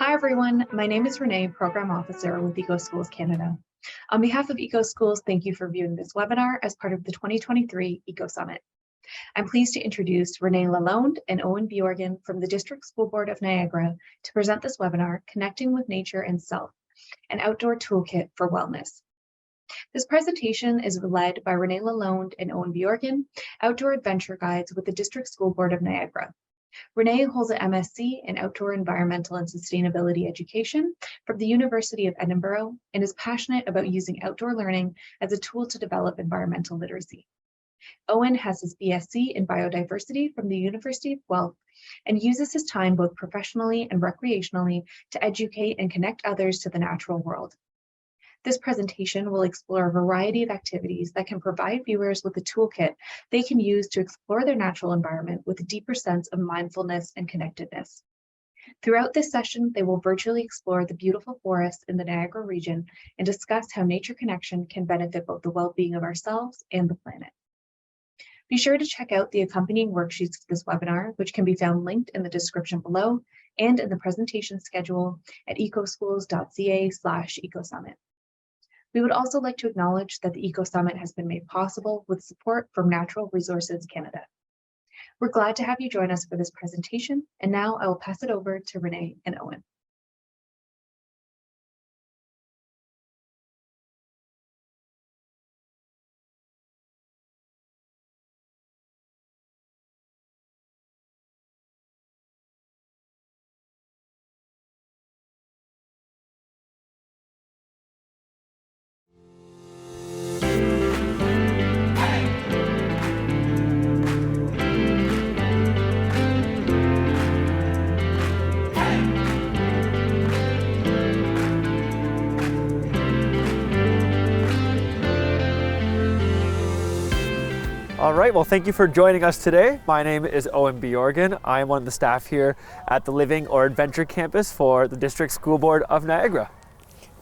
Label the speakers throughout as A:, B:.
A: Hi everyone, my name is Renee, Program Officer with EcoSchools Canada. On behalf of EcoSchools, thank you for viewing this webinar as part of the 2023 EcoSummit. I'm pleased to introduce Renée Lalonde and Owen Bjorgan from the District School Board of Niagara to present this webinar, Connecting with Nature and Self, an outdoor toolkit for wellness. This presentation is led by Renée Lalonde and Owen Bjorgan, outdoor adventure guides with the District School Board of Niagara. Renée holds an MSc in Outdoor Environmental and Sustainability Education from the University of Edinburgh and is passionate about using outdoor learning as a tool to develop environmental literacy. Owen has his BSc in Biodiversity from the University of Guelph and uses his time both professionally and recreationally to educate and connect others to the natural world. This presentation will explore a variety of activities that can provide viewers with a toolkit they can use to explore their natural environment with a deeper sense of mindfulness and connectedness. Throughout this session, they will virtually explore the beautiful forests in the Niagara region and discuss how nature connection can benefit both the well-being of ourselves and the planet. Be sure to check out the accompanying worksheets for this webinar, which can be found linked in the description below and in the presentation schedule at ecoschools.ca/EcoSummit. We would also like to acknowledge that the EcoSummit has been made possible with support from Natural Resources Canada. We're glad to have you join us for this presentation, and now I will pass it over to Renée and Owen.
B: All right, well, thank you for joining us today. My name is Owen Bjorgan. I am one of the staff here at the Living or Adventure Campus for the District School Board of Niagara.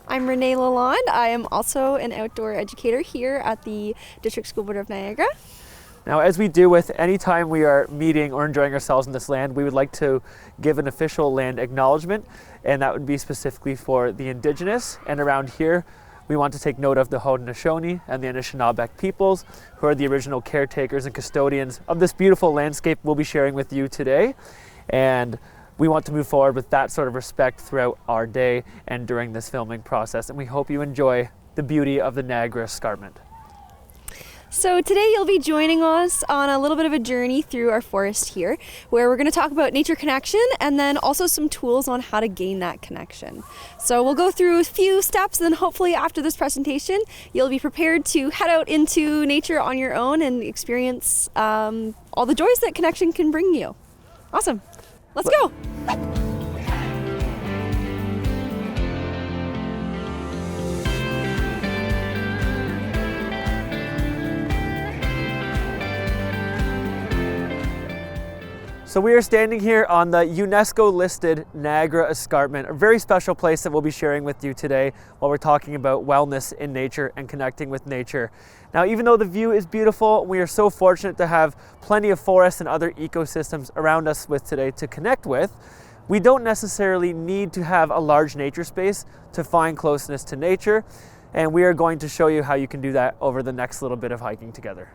C: I'm Renée Lalonde. I am also an outdoor educator here at the District School Board of Niagara.
B: Now, as we do with any time we are meeting or enjoying ourselves in this land, we would like to give an official land acknowledgement, and that would be specifically for the Indigenous. And around here, we want to take note of the Haudenosaunee and the Anishinaabe peoples, who are the original caretakers and custodians of this beautiful landscape we'll be sharing with you today. And we want to move forward with that sort of respect throughout our day and during this filming process. And we hope you enjoy the beauty of the Niagara Escarpment.
C: So today you'll be joining us on a little bit of a journey through our forest here, where we're going to talk about nature connection and then also some tools on how to gain that connection. So we'll go through a few steps, and then hopefully after this presentation you'll be prepared to head out into nature on your own and experience all the joys that connection can bring you. Awesome. Let's go.
B: So we are standing here on the UNESCO-listed Niagara Escarpment, a very special place that we'll be sharing with you today while we're talking about wellness in nature and connecting with nature. Now, even though the view is beautiful, we are so fortunate to have plenty of forests and other ecosystems around us with today to connect with. We don't necessarily need to have a large nature space to find closeness to nature, and we are going to show you how you can do that over the next little bit of hiking together.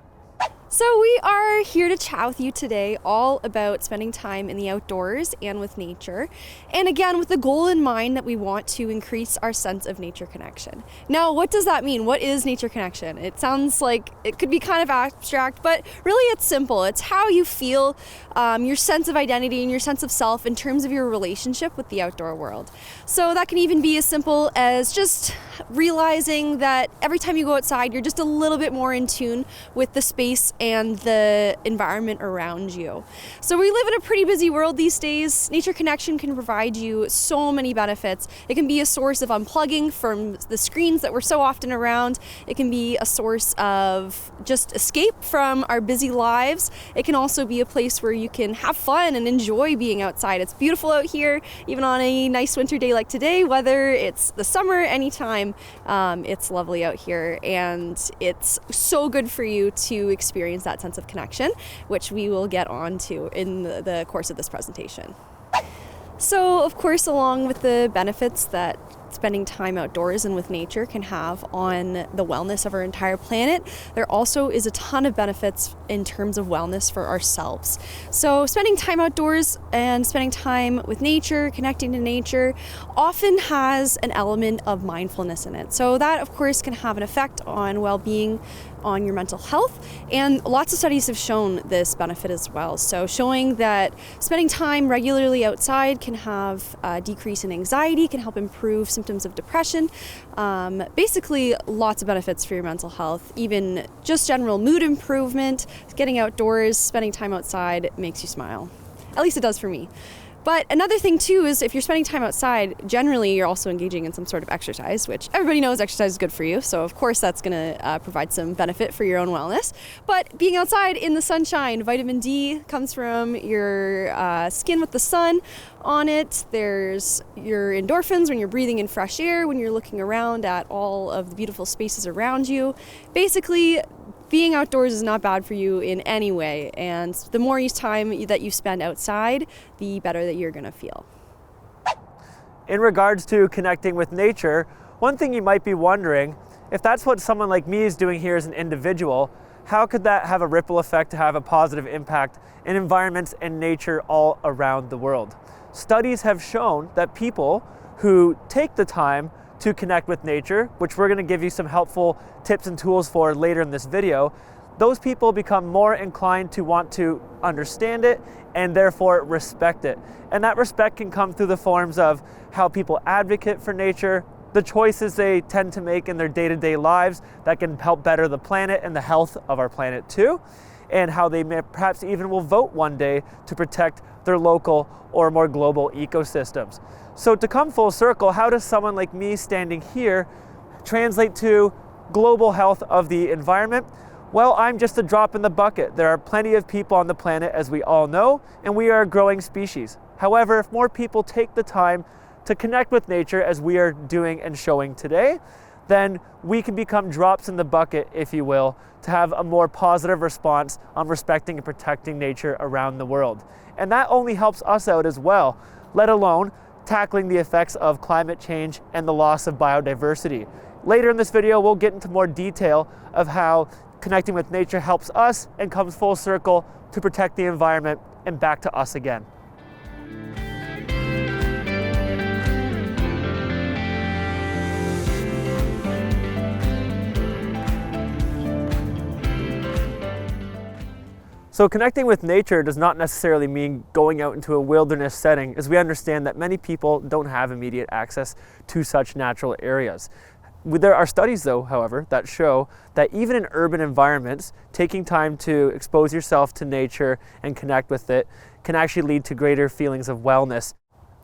C: So we are here to chat with you today all about spending time in the outdoors and with nature. And again, with the goal in mind that we want to increase our sense of nature connection. Now, what does that mean? What is nature connection? It sounds like it could be kind of abstract, but really it's simple. It's how you feel, your sense of identity and your sense of self in terms of your relationship with the outdoor world. So that can even be as simple as just realizing that every time you go outside, you're just a little bit more in tune with the space and the environment around you. So we live in a pretty busy world these days. Nature connection can provide you so many benefits. It can be a source of unplugging from the screens that we're so often around. It can be a source of just escape from our busy lives. It can also be a place where you can have fun and enjoy being outside. It's beautiful out here, even on a nice winter day like today, whether it's the summer, anytime. It's lovely out here, and it's so good for you to experience that sense of connection, which we will get on to in the course of this presentation. So, of course, along with the benefits that spending time outdoors and with nature can have on the wellness of our entire planet, there also is a ton of benefits in terms of wellness for ourselves. So spending time outdoors and spending time with nature, connecting to nature, often has an element of mindfulness in it. So that, of course, can have an effect on well-being, on your mental health, and lots of studies have shown this benefit as well. So showing that spending time regularly outside can have a decrease in anxiety, can help improve symptoms of depression, basically lots of benefits for your mental health, even just general mood improvement. Getting outdoors, spending time outside makes you smile. At least it does for me. But another thing too is if you're spending time outside, generally you're also engaging in some sort of exercise, which everybody knows exercise is good for you. So of course that's going to provide some benefit for your own wellness. But being outside in the sunshine, vitamin D comes from your skin with the sun on it. There's your endorphins when you're breathing in fresh air, when you're looking around at all of the beautiful spaces around you. Basically, being outdoors is not bad for you in any way, and the more time that you spend outside, the better that you're going to feel.
B: In regards to connecting with nature, one thing you might be wondering, if that's what someone like me is doing here as an individual, how could that have a ripple effect to have a positive impact in environments and nature all around the world? Studies have shown that people who take the time to connect with nature, which we're going to give you some helpful tips and tools for later in this video, those people become more inclined to want to understand it and therefore respect it. And that respect can come through the forms of how people advocate for nature, the choices they tend to make in their day-to-day lives that can help better the planet and the health of our planet too, and how they may perhaps even will vote one day to protect their local or more global ecosystems. So to come full circle, how does someone like me standing here translate to global health of the environment? Well, I'm just a drop in the bucket. There are plenty of people on the planet, as we all know, and we are a growing species. However, if more people take the time to connect with nature as we are doing and showing today, then we can become drops in the bucket, if you will, to have a more positive response on respecting and protecting nature around the world. And that only helps us out as well, let alone tackling the effects of climate change and the loss of biodiversity. Later in this video, we'll get into more detail of how connecting with nature helps us and comes full circle to protect the environment and back to us again. So connecting with nature does not necessarily mean going out into a wilderness setting, as we understand that many people don't have immediate access to such natural areas. There are studies though, however, that show that even in urban environments, taking time to expose yourself to nature and connect with it can actually lead to greater feelings of wellness.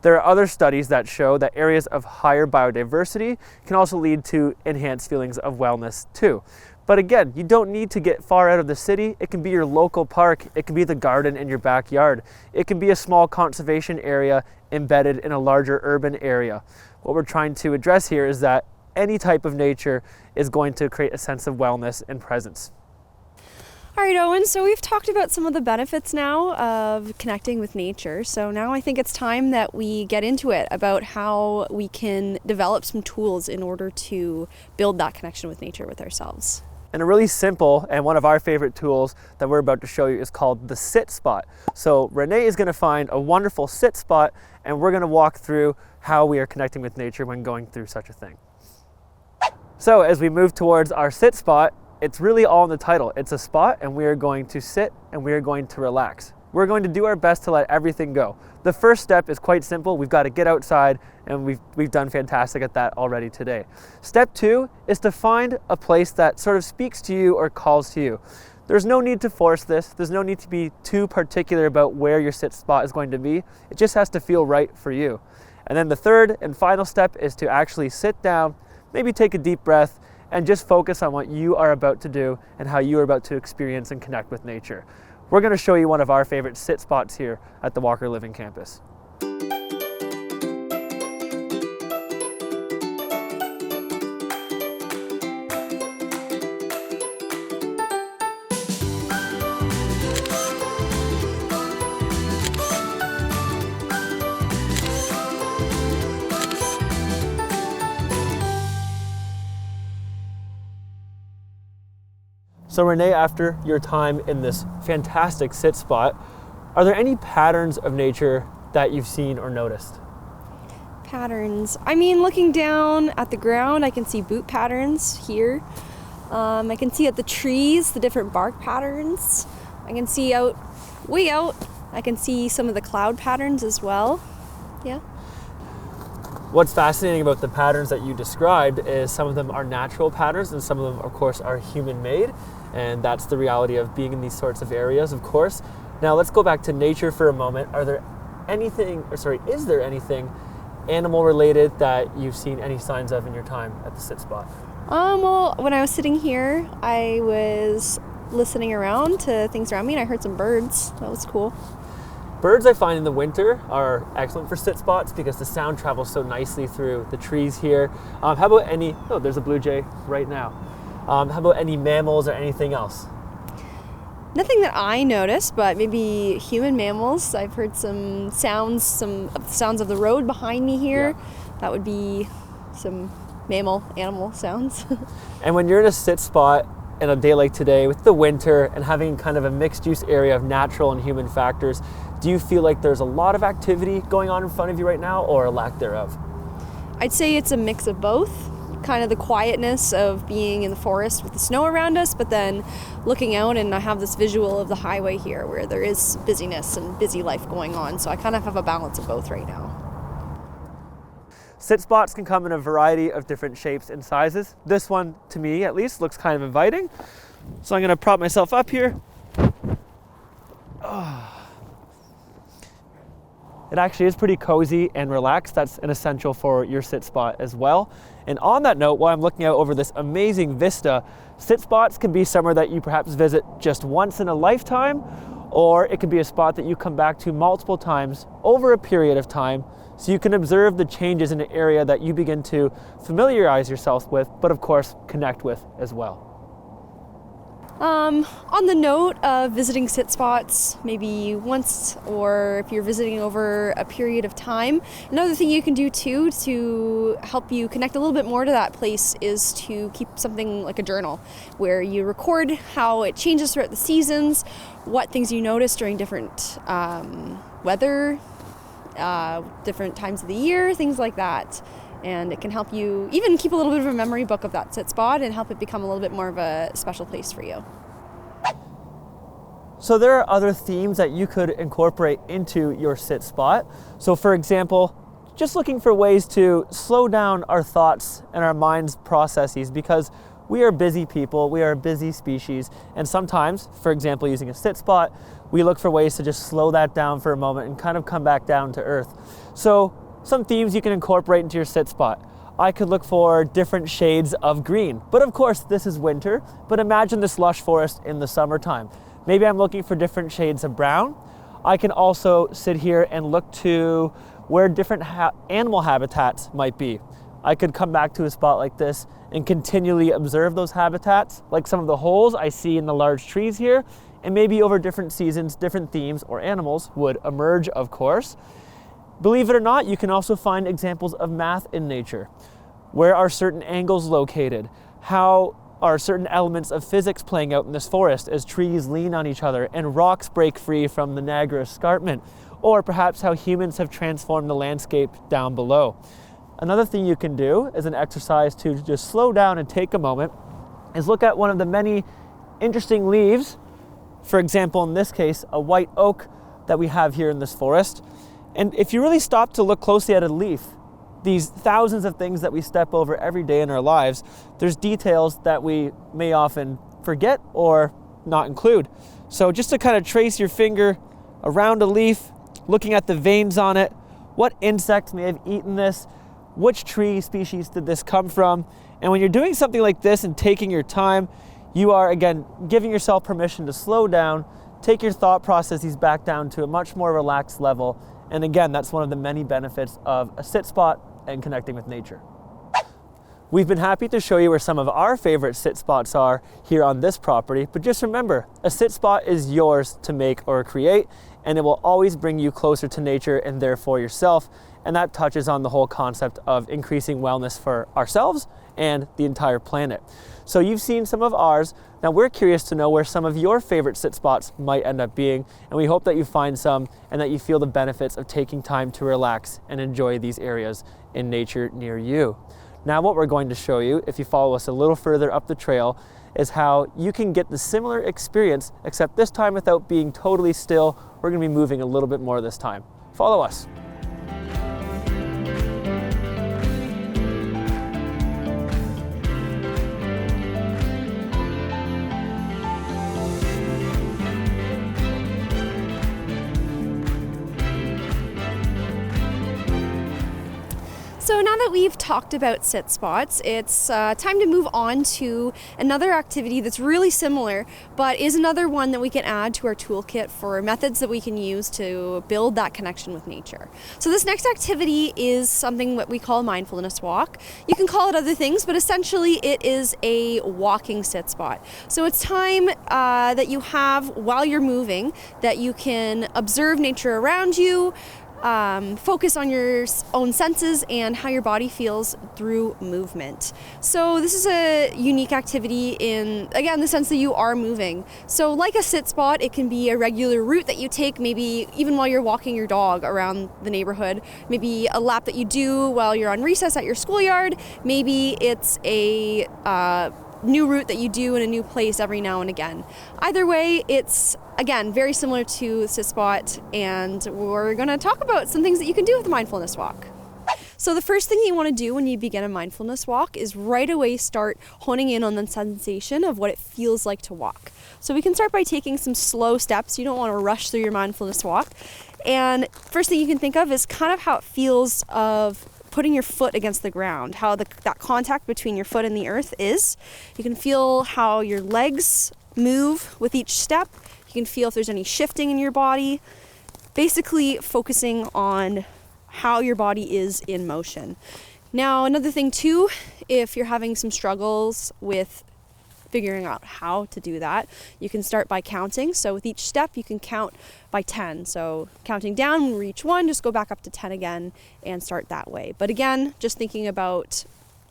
B: There are other studies that show that areas of higher biodiversity can also lead to enhanced feelings of wellness too. But again, you don't need to get far out of the city. It can be your local park. It can be the garden in your backyard. It can be a small conservation area embedded in a larger urban area. What we're trying to address here is that any type of nature is going to create a sense of wellness and presence.
C: All right, Owen, so we've talked about some of the benefits now of connecting with nature. So now I think it's time that we get into it about how we can develop some tools in order to build that connection with nature with ourselves.
B: And a really simple and one of our favorite tools that we're about to show you is called the sit spot. So Renée is going to find a wonderful sit spot and we're going to walk through how we are connecting with nature when going through such a thing. So as we move towards our sit spot, it's really all in the title. It's a spot and we are going to sit and we are going to relax. We're going to do our best to let everything go. The first step is quite simple. We've got to get outside and we've done fantastic at that already today. Step 2 is to find a place that sort of speaks to you or calls to you. There's no need to force this. There's no need to be too particular about where your sit spot is going to be. It just has to feel right for you. And then the third and final step is to actually sit down, maybe take a deep breath, and just focus on what you are about to do and how you are about to experience and connect with nature. We're going to show you one of our favorite sit spots here at the Walker Living Campus. So Renee, after your time in this fantastic sit spot, are there any patterns of nature that you've seen or noticed?
C: Patterns. I mean, looking down at the ground, I can see boot patterns here. I can see at the trees, the different bark patterns. I can see way out, I can see some of the cloud patterns as well. Yeah.
B: What's fascinating about the patterns that you described is some of them are natural patterns and some of them, of course, are human-made. And that's the reality of being in these sorts of areas, of course. Now let's go back to nature for a moment. Is there anything animal-related that you've seen any signs of in your time at the sit spot?
C: Well, when I was sitting here, I was listening around to things around me and I heard some birds. That was cool.
B: Birds, I find in the winter, are excellent for sit spots because the sound travels so nicely through the trees here. How about there's a blue jay right now. How about any mammals or anything else?
C: Nothing that I noticed, but maybe human mammals. I've heard some sounds of the road behind me here. Yeah. That would be some animal sounds.
B: And when you're in a sit spot in a day like today with the winter and having kind of a mixed use area of natural and human factors, do you feel like there's a lot of activity going on in front of you right now or a lack thereof?
C: I'd say it's a mix of both. Kind of the quietness of being in the forest with the snow around us, but then looking out and I have this visual of the highway here where there is busyness and busy life going on. So I kind of have a balance of both right now.
B: Sit spots can come in a variety of different shapes and sizes. This one, to me at least, looks kind of inviting. So I'm going to prop myself up here. It actually is pretty cozy and relaxed. That's an essential for your sit spot as well. And on that note, while I'm looking out over this amazing vista, sit spots can be somewhere that you perhaps visit just once in a lifetime, or it could be a spot that you come back to multiple times over a period of time, so you can observe the changes in an area that you begin to familiarize yourself with, but of course connect with as well.
C: On the note of visiting sit spots, maybe once, or if you're visiting over a period of time, another thing you can do too to help you connect a little bit more to that place is to keep something like a journal where you record how it changes throughout the seasons, what things you notice during different weather, different times of the year, things like that. And it can help you even keep a little bit of a memory book of that sit spot and help it become a little bit more of a special place for you.
B: So there are other themes that you could incorporate into your sit spot. So for example, just looking for ways to slow down our thoughts and our mind's processes, because we are busy people, we are a busy species, and sometimes, for example, using a sit spot, we look for ways to just slow that down for a moment and kind of come back down to earth. So some themes you can incorporate into your sit spot. I could look for different shades of green, but of course this is winter, but imagine this lush forest in the summertime. Maybe I'm looking for different shades of brown. I can also sit here and look to where different animal habitats might be. I could come back to a spot like this and continually observe those habitats, like some of the holes I see in the large trees here, and maybe over different seasons, different themes or animals would emerge, of course. Believe it or not, you can also find examples of math in nature. Where are certain angles located? How are certain elements of physics playing out in this forest as trees lean on each other and rocks break free from the Niagara escarpment? Or perhaps how humans have transformed the landscape down below. Another thing you can do as an exercise to just slow down and take a moment is look at one of the many interesting leaves. For example, in this case, a white oak that we have here in this forest. And if you really stop to look closely at a leaf, these thousands of things that we step over every day in our lives, there's details that we may often forget or not include. So just to kind of trace your finger around a leaf, looking at the veins on it, what insect may have eaten this, which tree species did this come from? And when you're doing something like this and taking your time, you are again giving yourself permission to slow down, take your thought processes back down to a much more relaxed level. And again, that's one of the many benefits of a sit spot and connecting with nature. We've been happy to show you where some of our favorite sit spots are here on this property, but just remember, a sit spot is yours to make or create, and it will always bring you closer to nature and therefore yourself. And that touches on the whole concept of increasing wellness for ourselves and the entire planet. So you've seen some of ours, Now we're curious to know where some of your favorite sit spots might end up being, and we hope that you find some and that you feel the benefits of taking time to relax and enjoy these areas in nature near you. Now what we're going to show you, if you follow us a little further up the trail, is how you can get the similar experience, except this time without being totally still. We're going to be moving a little bit more this time. Follow us.
C: So now that we've talked about sit spots, it's time to move on to another activity that's really similar, but is another one that we can add to our toolkit for methods that we can use to build that connection with nature. So this next activity is something that we call mindfulness walk. You can call it other things, but essentially it is a walking sit spot. So it's time that you have while you're moving that you can observe nature around you, focus on your own senses and how your body feels through movement. So this is a unique activity in, again, the sense that you are moving. So like a sit spot, it can be a regular route that you take, maybe even while you're walking your dog around the neighborhood, maybe a lap that you do while you're on recess at your schoolyard, maybe it's a new route that you do in a new place every now and again. Either way, it's, again, very similar to sit spot, and we're going to talk about some things that you can do with the mindfulness walk. So the first thing you want to do when you begin a mindfulness walk is right away start honing in on the sensation of what it feels like to walk. So we can start by taking some slow steps. You don't want to rush through your mindfulness walk. And first thing you can think of is kind of how it feels of putting your foot against the ground, how that contact between your foot and the earth is. You can feel how your legs move with each step. You can feel if there's any shifting in your body. Basically focusing on how your body is in motion. Now, another thing too, if you're having some struggles with figuring out how to do that, you can start by counting. So with each step, you can count by 10. So counting down, when we reach 1, just go back up to 10 again and start that way. But again, just thinking about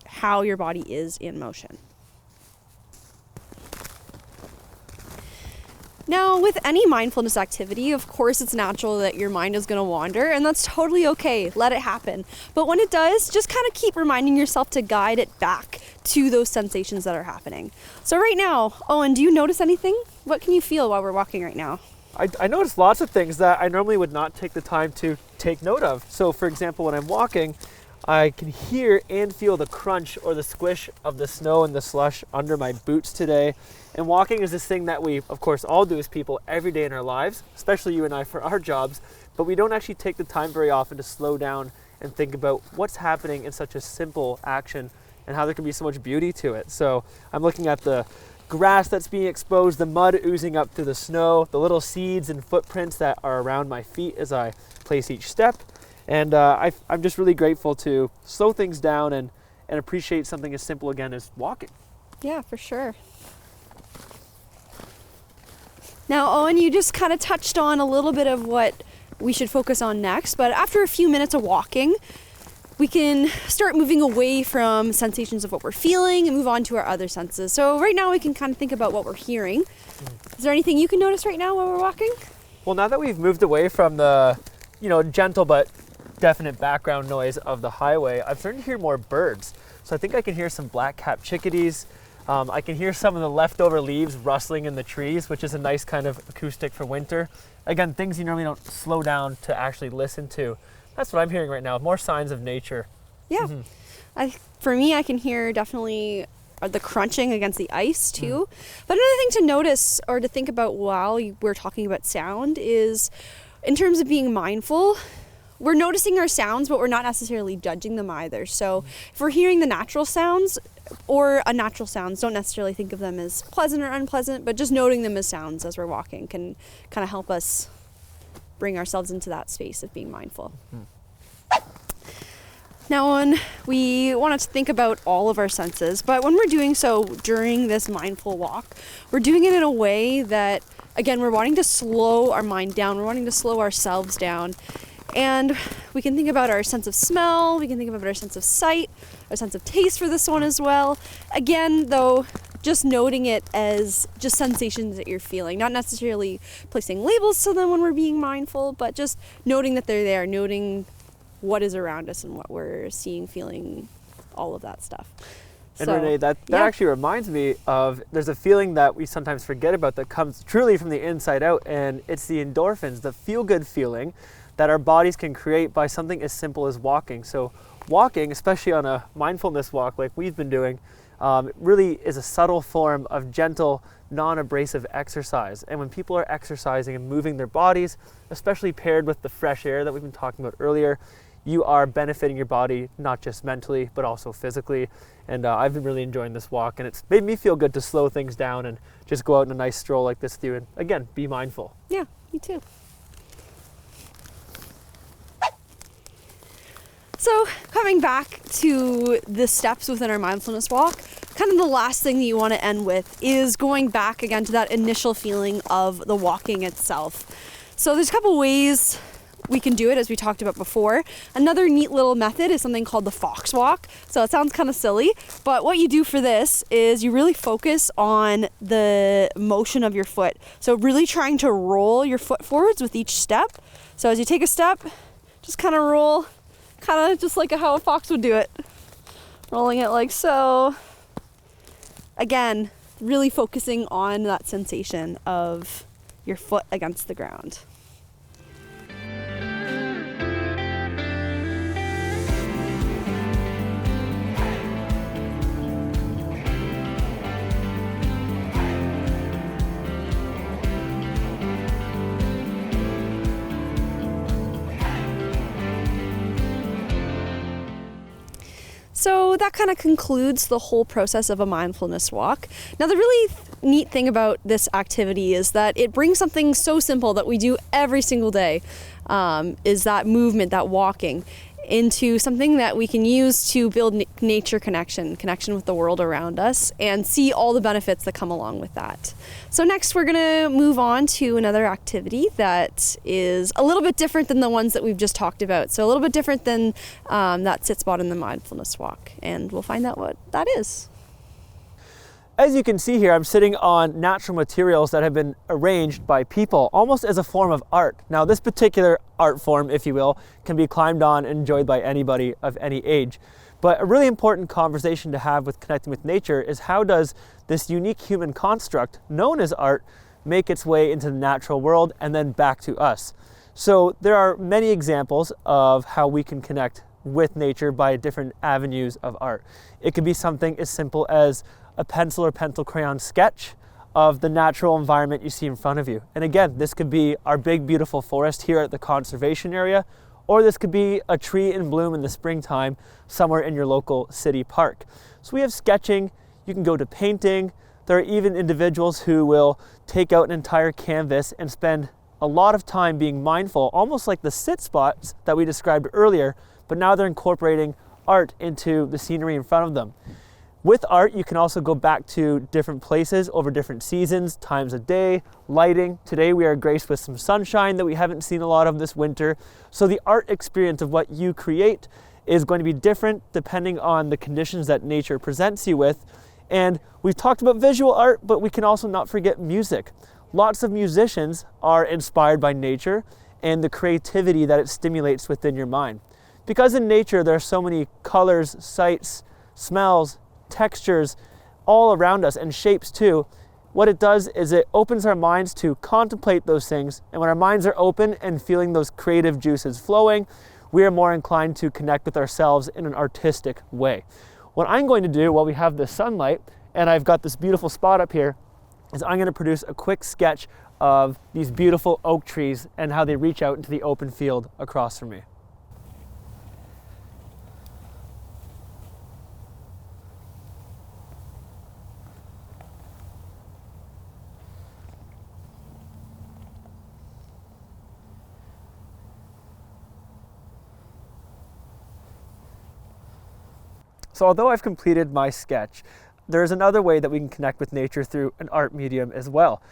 C: how your body is in motion. Now, with any mindfulness activity, of course, it's natural that your mind is going to wander, and that's totally okay. Let it happen. But when it does, just kind of keep reminding yourself to guide it back to those sensations that are happening. So right now, Owen, do you notice anything? What can you feel while we're walking right now?
B: I notice lots of things that I normally would not take the time to take note of. So for example, when I'm walking, I can hear and feel the crunch or the squish of the snow and the slush under my boots today. And walking is this thing that we, of course, all do as people every day in our lives, especially you and I for our jobs, but we don't actually take the time very often to slow down and think about what's happening in such a simple action and how there can be so much beauty to it. So I'm looking at the grass that's being exposed, the mud oozing up through the snow, the little seeds and footprints that are around my feet as I place each step. And I'm just really grateful to slow things down and appreciate something as simple again as walking.
C: Yeah, for sure. Now, Owen, you just kind of touched on a little bit of what we should focus on next, but after a few minutes of walking, we can start moving away from sensations of what we're feeling and move on to our other senses. So right now we can kind of think about what we're hearing. Is there anything you can notice right now while we're walking?
B: Well, now that we've moved away from the, gentle but definite background noise of the highway, I'm starting to hear more birds. So I think I can hear some black-capped chickadees. I can hear some of the leftover leaves rustling in the trees, which is a nice kind of acoustic for winter. Again, things you normally don't slow down to actually listen to. That's what I'm hearing right now, more signs of nature.
C: Yeah. Mm-hmm. For me, I can hear definitely the crunching against the ice too. But another thing to notice or to think about while we're talking about sound is, in terms of being mindful, we're noticing our sounds, but we're not necessarily judging them either. So if we're hearing the natural sounds or unnatural sounds, don't necessarily think of them as pleasant or unpleasant, but just noting them as sounds as we're walking can kind of help us bring ourselves into that space of being mindful. Now, when we want to think about all of our senses, but when we're doing so during this mindful walk, we're doing it in a way that, again, we're wanting to slow our mind down, we're wanting to slow ourselves down. And we can think about our sense of smell, we can think about our sense of sight, our sense of taste for this one as well. Again, though, just noting it as just sensations that you're feeling, not necessarily placing labels to them when we're being mindful, but just noting that they're there, noting what is around us and what we're seeing, feeling, all of that stuff.
B: And
C: So,
B: Renee, that
C: yeah.
B: actually reminds me of, there's a feeling that we sometimes forget about that comes truly from the inside out, and it's the endorphins, the feel-good feeling that our bodies can create by something as simple as walking. So walking, especially on a mindfulness walk like we've been doing, really is a subtle form of gentle, non-abrasive exercise. And when people are exercising and moving their bodies, especially paired with the fresh air that we've been talking about earlier, you are benefiting your body, not just mentally, but also physically. And I've been really enjoying this walk, and it's made me feel good to slow things down and just go out on a nice stroll like this with you, and again, be mindful.
C: Yeah, me too. So coming back to the steps within our mindfulness walk, kind of the last thing that you want to end with is going back again to that initial feeling of the walking itself. So there's a couple ways we can do it, as we talked about before. Another neat little method is something called the fox walk. So it sounds kind of silly, but what you do for this is you really focus on the motion of your foot. So really trying to roll your foot forwards with each step. So as you take a step, just kind of roll, kind of just like how a fox would do it. Rolling it like so. Again, really focusing on that sensation of your foot against the ground. So that kind of concludes the whole process of a mindfulness walk. Now, the really neat thing about this activity is that it brings something so simple that we do every single day, is that movement, that walking, into something that we can use to build nature connection with the world around us, and see all the benefits that come along with that. So next we're gonna move on to another activity that is a little bit different than the ones that we've just talked about. So a little bit different than that sit spot in the mindfulness walk, and we'll find out what that is.
B: As you can see here, I'm sitting on natural materials that have been arranged by people, almost as a form of art. Now, this particular art form, if you will, can be climbed on and enjoyed by anybody of any age. But a really important conversation to have with connecting with nature is, how does this unique human construct known as art make its way into the natural world and then back to us? So there are many examples of how we can connect with nature by different avenues of art. It could be something as simple as a pencil or pencil crayon sketch of the natural environment you see in front of you. And again, this could be our big beautiful forest here at the conservation area, or this could be a tree in bloom in the springtime somewhere in your local city park. So we have sketching, you can go to painting. There are even individuals who will take out an entire canvas and spend a lot of time being mindful, almost like the sit spots that we described earlier, but now they're incorporating art into the scenery in front of them. With art, you can also go back to different places over different seasons, times of day, lighting. Today we are graced with some sunshine that we haven't seen a lot of this winter. So the art experience of what you create is going to be different depending on the conditions that nature presents you with. And we've talked about visual art, but we can also not forget music. Lots of musicians are inspired by nature and the creativity that it stimulates within your mind. Because in nature there are so many colors, sights, smells, textures all around us, and shapes too. What it does is it opens our minds to contemplate those things, and when our minds are open and feeling those creative juices flowing, we are more inclined to connect with ourselves in an artistic way. What I'm going to do while we have this sunlight, and I've got this beautiful spot up here, is I'm going to produce a quick sketch of these beautiful oak trees and how they reach out into the open field across from me. So although I've completed my sketch, there's another way that we can connect with nature through an art medium as well.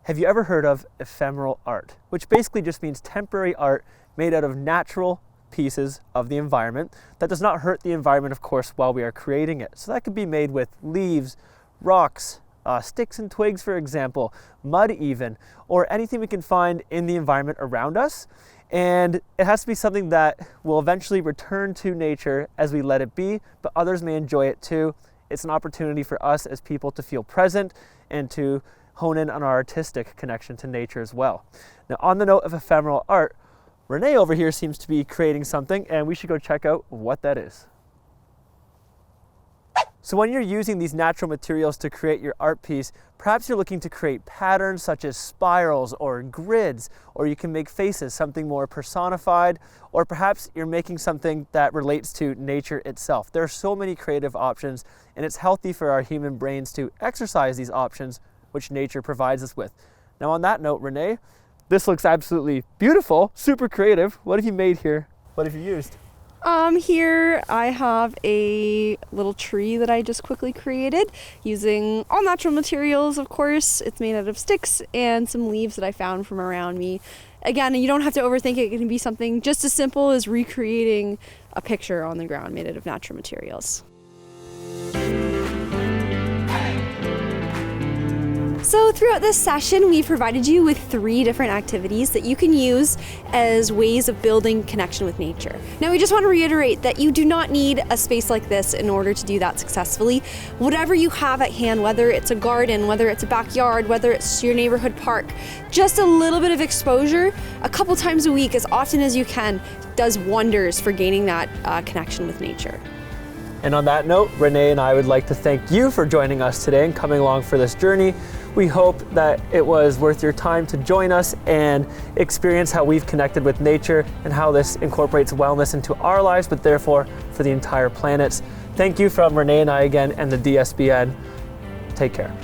B: Have you ever heard of ephemeral art? Which basically just means temporary art made out of natural pieces of the environment that does not hurt the environment, of course, while we are creating it. So that could be made with leaves, rocks, sticks and twigs, for example, mud even, or anything we can find in the environment around us. And it has to be something that will eventually return to nature as we let it be, but others may enjoy it too. It's an opportunity for us as people to feel present and to hone in on our artistic connection to nature as well. Now, on the note of ephemeral art, Renee over here seems to be creating something, and we should go check out what that is. So when you're using these natural materials to create your art piece, perhaps you're looking to create patterns such as spirals or grids, or you can make faces, something more personified, or perhaps you're making something that relates to nature itself. There are so many creative options, and it's healthy for our human brains to exercise these options which nature provides us with. Now on that note, Renee, this looks absolutely beautiful, super creative. What have you made here? What have you used?
C: Here I have a little tree that I just quickly created using all natural materials, of course. It's made out of sticks and some leaves that I found from around me. Again, you don't have to overthink it. It can be something just as simple as recreating a picture on the ground made out of natural materials. So throughout this session, we provided you with 3 different activities that you can use as ways of building connection with nature. Now, we just want to reiterate that you do not need a space like this in order to do that successfully. Whatever you have at hand, whether it's a garden, whether it's a backyard, whether it's your neighborhood park, just a little bit of exposure, a couple times a week, as often as you can, does wonders for gaining that connection with nature.
B: And on that note, Renee and I would like to thank you for joining us today and coming along for this journey. We hope that it was worth your time to join us and experience how we've connected with nature and how this incorporates wellness into our lives, but therefore for the entire planet. Thank you from Renee and I again and the DSBN. Take care.